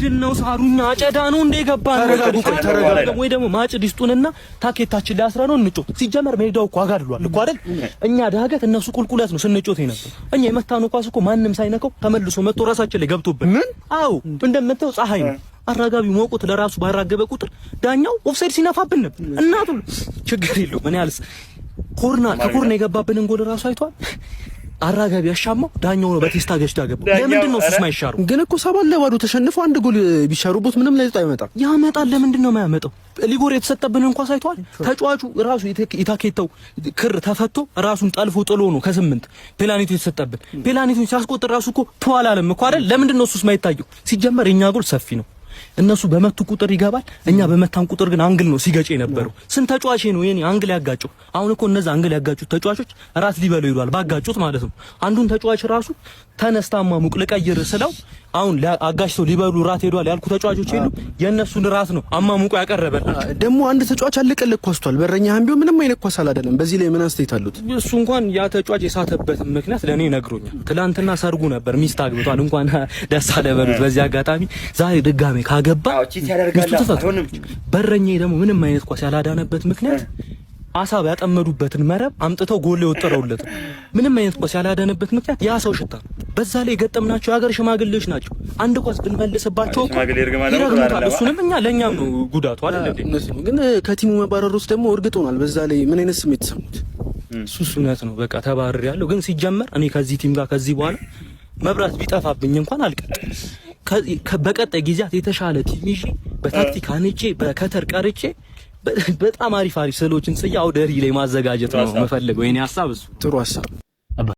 ምንድነው ሳሩኛ አጨዳ ነው እንደ ገባን ወይ ደግሞ ማጭድ ይስጡንና ታኬታችን ላይ አስራ ነው እንጮት። ሲጀመር ሜዳው እኮ አጋድሏል እኮ አይደል? እኛ ዳገት እነሱ ቁልቁለት ነው ስንጮት የነበር። እኛ የመታነው ኳስ እኮ ማንም ሳይነካው ተመልሶ መጥቶ ራሳችን ላይ ገብቶብን። ምን? አዎ እንደምታው ፀሐይ ነው አራጋቢ ሞቆት ለራሱ ባራገበ ቁጥር ዳኛው ኦፍሳይድ ሲነፋብን እናቱ ችግር የለው ምን ያልስ ከኮርና የገባብንን ጎል ራሱ አይቷል። አራጋቢ ያሻማው ዳኛው ነው በቴስታ ገጭቶ ያገባው። ለምንድን ነው እሱስ ማይሻሩ? ግን እኮ 7-2 ተሸንፎ አንድ ጎል ቢሻሩበት ምንም ለውጥ አይመጣም። ያመጣል። ለምንድን ነው የማያመጣው? ሊጎር የተሰጠብን እንኳን ሳይቷል። ተጫዋቹ ራሱ የታኬተው ክር ተፈቶ ራሱን ጠልፎ ጥሎ ነው ከ8 ፔናልቲ የተሰጠብን። ፔናልቲውን ሲያስቆጥር ራሱ እኮ ተዋላለም እኮ አይደል? ለምንድን ነው እሱስ ማይታየው? ሲጀመር የኛ ጎል ሰፊ ነው። እነሱ በመቱ ቁጥር ይገባል። እኛ በመታን ቁጥር ግን አንግል ነው ሲገጭ የነበረው። ስንት ተጫዋች ነው የኔ አንግል ያጋጨው? አሁን እኮ እነዛ አንግል ያጋጩት ተጫዋቾች ራስ ሊበለው ይሏል ባጋጩት ማለት ነው። አንዱን ተጫዋች ራሱ ተነስታማ ሙቅ ለቀይር ስለው አሁን አጋጭተው ሊበሉ ራት ሄዷል ያልኩ ተጫዋቾች የሉ የነሱን ራስ ነው አማሙቆ ያቀረበል። ደግሞ አንድ ተጫዋች አለቀልክ ኳስቷል። በረኛህም ቢሆን ምንም አይነት ኳስ አይደለም። በዚህ ላይ ምን አስተያየት አሉት? እሱ እንኳን ያ ተጫዋች የሳተበት ምክንያት ለኔ ነግሮኛል። ትላንትና ሰርጉ ነበር፣ ሚስት አግብቷል። እንኳን ደስ አለ በሉት። በዚህ አጋጣሚ ዛሬ ድጋሜ ካገባ በረኛዬ ደግሞ ምንም አይነት ኳስ ያላዳነበት ምክንያት አሳብ ያጠመዱበትን መረብ አምጥተው ጎል የወጠረውለት ምንም አይነት ኳስ ያላዳነበት ምክንያት ያ ሰው ሽታ። በዛ ላይ ገጠምናቸው የሀገር ሽማግሌዎች ናቸው። አንድ ኳስ ብንመልስባቸው ይረግማታል። እሱንም እኛ ለእኛም ነው ጉዳቱ አይደል? ግን ከቲሙ መባረር ውስጥ ደግሞ እርግጥ ሆኗል። በዛ ላይ ምን አይነት ስሜት ተሰሙት? እሱስ እውነት ነው። በቃ ተባረር ያለው ግን ሲጀመር እኔ ከዚህ ቲም ጋር ከዚህ በኋላ መብራት ቢጠፋብኝ እንኳን አልቀጥም። በቀጣይ ጊዜያት የተሻለ ቲም ይዤ በታክቲክ አንጬ በከተር ቀርጬ በጣም አሪፍ ስሎችን ጽያ አውደሪ ላይ ማዘጋጀት ነው የምፈልገው። የኔ ሐሳብ እሱ። ጥሩ ሐሳብ